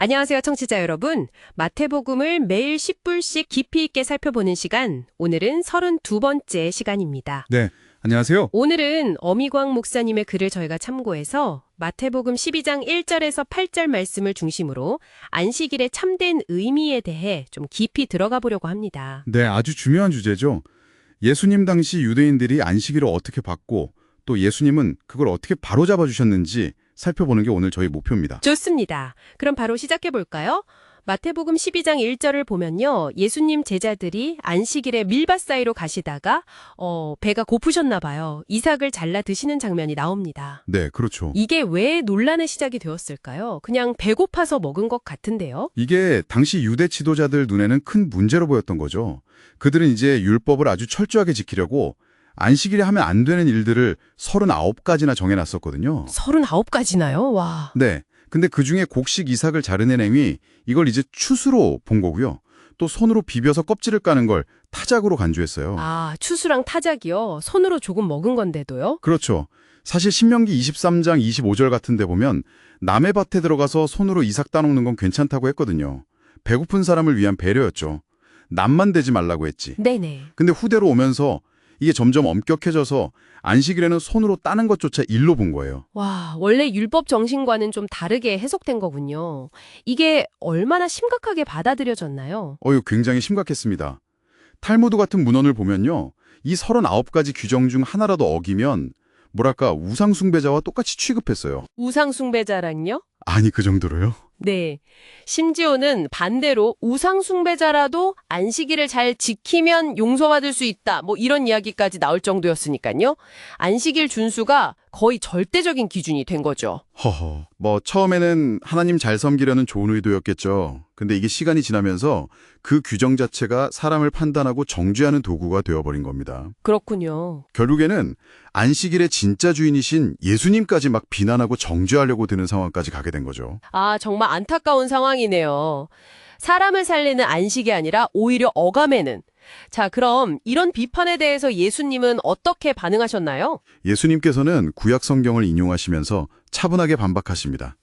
안녕하세요, 청취자 여러분. 마태복음을 매일 10분씩 깊이 있게 살펴보는 시간, 오늘은 32번째 시간입니다. 네, 안녕하세요. 오늘은 어미광 목사님의 글을 저희가 참고해서 마태복음 12장 1절에서 8절 말씀을 중심으로 안식일의 참된 의미에 대해 좀 깊이 들어가 보려고 합니다. 네, 아주 중요한 주제죠. 예수님 당시 유대인들이 안식일을 어떻게 받고 또 예수님은 그걸 어떻게 바로잡아 주셨는지 살펴보는 게 오늘 저희 목표입니다. 좋습니다. 그럼 바로 시작해 볼까요? 마태복음 12장 1절을 보면요. 예수님 제자들이 안식일에 밀밭 사이로 가시다가 배가 고프셨나 봐요. 이삭을 잘라 드시는 장면이 나옵니다. 네, 그렇죠. 이게 왜 논란의 시작이 되었을까요? 그냥 배고파서 먹은 것 같은데요. 이게 당시 유대 지도자들 눈에는 큰 문제로 보였던 거죠. 그들은 이제 율법을 아주 철저하게 지키려고 안식일에 하면 안 되는 일들을 39가지나 정해놨었거든요. 39가지나요? 와. 네, 근데 그중에 곡식 이삭을 자르는 행위, 이걸 이제 추수로 본 거고요. 또 손으로 비벼서 껍질을 까는 걸 타작으로 간주했어요. 아, 추수랑 타작이요? 손으로 조금 먹은 건데도요? 그렇죠. 사실 신명기 23장 25절 같은 데 보면 남의 밭에 들어가서 손으로 이삭 따놓는 건 괜찮다고 했거든요. 배고픈 사람을 위한 배려였죠. 남만 되지 말라고 했지. 네네. 근데 후대로 오면서 이게 점점 엄격해져서 안식일에는 손으로 따는 것조차 일로 본 거예요. 와, 원래 율법 정신과는 좀 다르게 해석된 거군요. 이게 얼마나 심각하게 받아들여졌나요? 이거 굉장히 심각했습니다. 탈무드 같은 문헌을 보면요. 이 39가지 규정 중 하나라도 어기면 뭐랄까 우상 숭배자와 똑같이 취급했어요. 우상 숭배자랑요? 아니 그 정도로요? 네. 심지어는 반대로 우상 숭배자라도 안식일을 잘 지키면 용서받을 수 있다. 뭐 이런 이야기까지 나올 정도였으니까요. 안식일 준수가 거의 절대적인 기준이 된 거죠. 허허. 처음에는 하나님 잘 섬기려는 좋은 의도였겠죠. 근데 이게 시간이 지나면서 그 규정 자체가 사람을 판단하고 정죄하는 도구가 되어버린 겁니다. 그렇군요. 결국에는 안식일의 진짜 주인이신 예수님까지 막 비난하고 정죄하려고 드는 상황까지 가게 된 거죠. 아, 정말 안타까운 상황이네요. 사람을 살리는 안식이 아니라 오히려 어감에는. 자, 그럼 이런 비판에 대해서 예수님은 어떻게 반응하셨나요? 예수님께서는 구약 성경을 인용하시면서 차분하게 반박하십니다.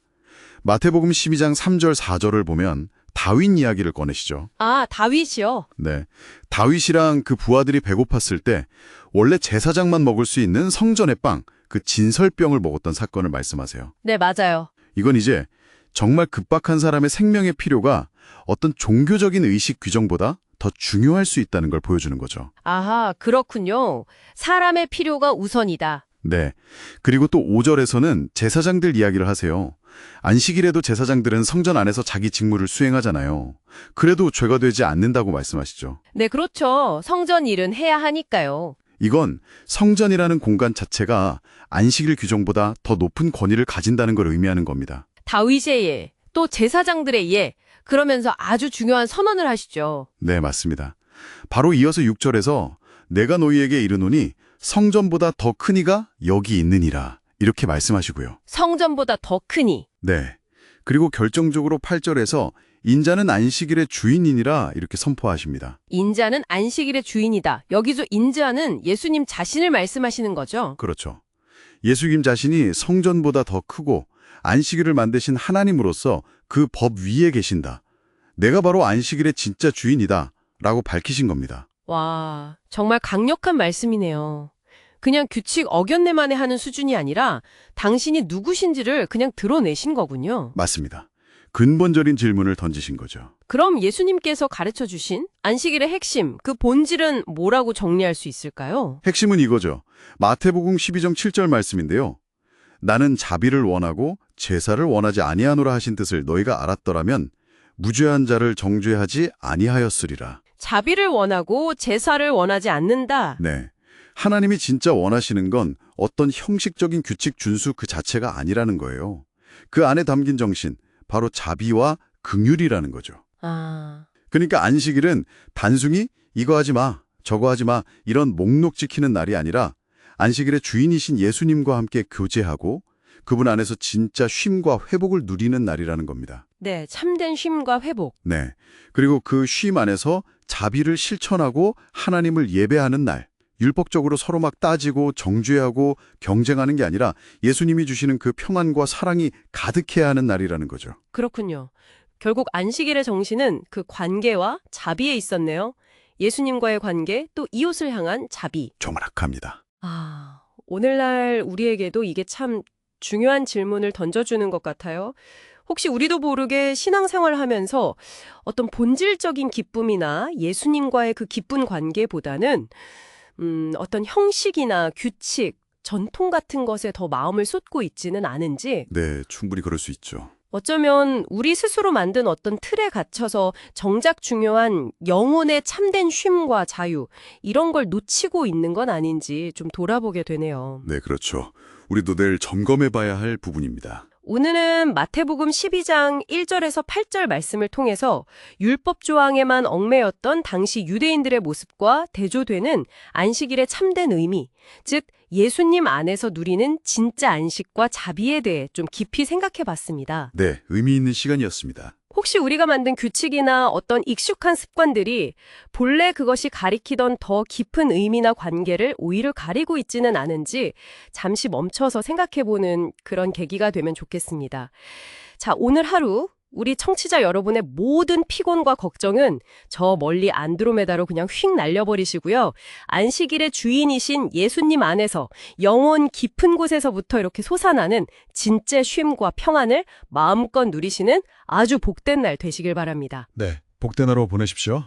마태복음 12장 3절 4절을 보면 다윗 이야기를 꺼내시죠. 아, 다윗이요? 네, 다윗이랑 그 부하들이 배고팠을 때 원래 제사장만 먹을 수 있는 성전의 빵, 그 진설병을 먹었던 사건을 말씀하세요. 네, 맞아요. 이건 이제 정말 급박한 사람의 생명의 필요가 어떤 종교적인 의식 규정보다 더 중요할 수 있다는 걸 보여주는 거죠. 아하, 그렇군요. 사람의 필요가 우선이다. 네. 그리고 또 5절에서는 제사장들 이야기를 하세요. 안식일에도 제사장들은 성전 안에서 자기 직무를 수행하잖아요. 그래도 죄가 되지 않는다고 말씀하시죠. 네, 그렇죠. 성전 일은 해야 하니까요. 이건 성전이라는 공간 자체가 안식일 규정보다 더 높은 권위를 가진다는 걸 의미하는 겁니다. 다윗의 예, 또 제사장들의 예, 그러면서 아주 중요한 선언을 하시죠. 네, 맞습니다. 바로 이어서 6절에서 내가 너희에게 이르노니 성전보다 더 큰 이가 여기 있느니라 이렇게 말씀하시고요. 성전보다 더 크니. 네. 그리고 결정적으로 8절에서 인자는 안식일의 주인이니라 이렇게 선포하십니다. 인자는 안식일의 주인이다. 여기서 인자는 예수님 자신을 말씀하시는 거죠. 그렇죠. 예수님 자신이 성전보다 더 크고 안식일을 만드신 하나님으로서 그 법 위에 계신다. 내가 바로 안식일의 진짜 주인이다. 라고 밝히신 겁니다. 와, 정말 강력한 말씀이네요. 그냥 규칙 어겼네만에 하는 수준이 아니라 당신이 누구신지를 그냥 드러내신 거군요. 맞습니다. 근본적인 질문을 던지신 거죠. 그럼 예수님께서 가르쳐 주신 안식일의 핵심, 그 본질은 뭐라고 정리할 수 있을까요? 핵심은 이거죠. 마태복음 12장 7절 말씀인데요. 나는 자비를 원하고 제사를 원하지 아니하노라 하신 뜻을 너희가 알았더라면 무죄한 자를 정죄하지 아니하였으리라. 자비를 원하고 제사를 원하지 않는다. 네. 하나님이 진짜 원하시는 건 어떤 형식적인 규칙 준수 그 자체가 아니라는 거예요. 그 안에 담긴 정신, 바로 자비와 긍휼이라는 거죠. 아, 그러니까 안식일은 단순히 이거 하지 마, 저거 하지 마 이런 목록 지키는 날이 아니라 안식일의 주인이신 예수님과 함께 교제하고 그분 안에서 진짜 쉼과 회복을 누리는 날이라는 겁니다. 네, 참된 쉼과 회복. 네. 그리고 그 쉼 안에서 자비를 실천하고 하나님을 예배하는 날. 율법적으로 서로 막 따지고 정죄하고 경쟁하는 게 아니라 예수님이 주시는 그 평안과 사랑이 가득해야 하는 날이라는 거죠. 그렇군요. 결국 안식일의 정신은 그 관계와 자비에 있었네요. 예수님과의 관계, 또 이웃을 향한 자비. 정확합니다. 오늘날 우리에게도 이게 참 중요한 질문을 던져주는 것 같아요. 혹시 우리도 모르게 신앙생활을 하면서 어떤 본질적인 기쁨이나 예수님과의 그 기쁜 관계보다는 어떤 형식이나 규칙, 전통 같은 것에 더 마음을 쏟고 있지는 않은지, 네, 충분히 그럴 수 있죠. 어쩌면 우리 스스로 만든 어떤 틀에 갇혀서 정작 중요한 영혼의 참된 쉼과 자유, 이런 걸 놓치고 있는 건 아닌지 좀 돌아보게 되네요. 네, 그렇죠. 우리도 늘 점검해 봐야 할 부분입니다. 오늘은 마태복음 12장 1절에서 8절 말씀을 통해서 율법 조항에만 얽매였던 당시 유대인들의 모습과 대조되는 안식일의 참된 의미, 즉 예수님 안에서 누리는 진짜 안식과 자비에 대해 좀 깊이 생각해 봤습니다. 네, 의미 있는 시간이었습니다. 혹시 우리가 만든 규칙이나 어떤 익숙한 습관들이 본래 그것이 가리키던 더 깊은 의미나 관계를 오히려 가리고 있지는 않은지 잠시 멈춰서 생각해보는 그런 계기가 되면 좋겠습니다. 자, 오늘 하루 우리 청취자 여러분의 모든 피곤과 걱정은 저 멀리 안드로메다로 그냥 휙 날려버리시고요. 안식일의 주인이신 예수님 안에서 영혼 깊은 곳에서부터 이렇게 솟아나는 진짜 쉼과 평안을 마음껏 누리시는 아주 복된 날 되시길 바랍니다. 네, 복된 하루 보내십시오.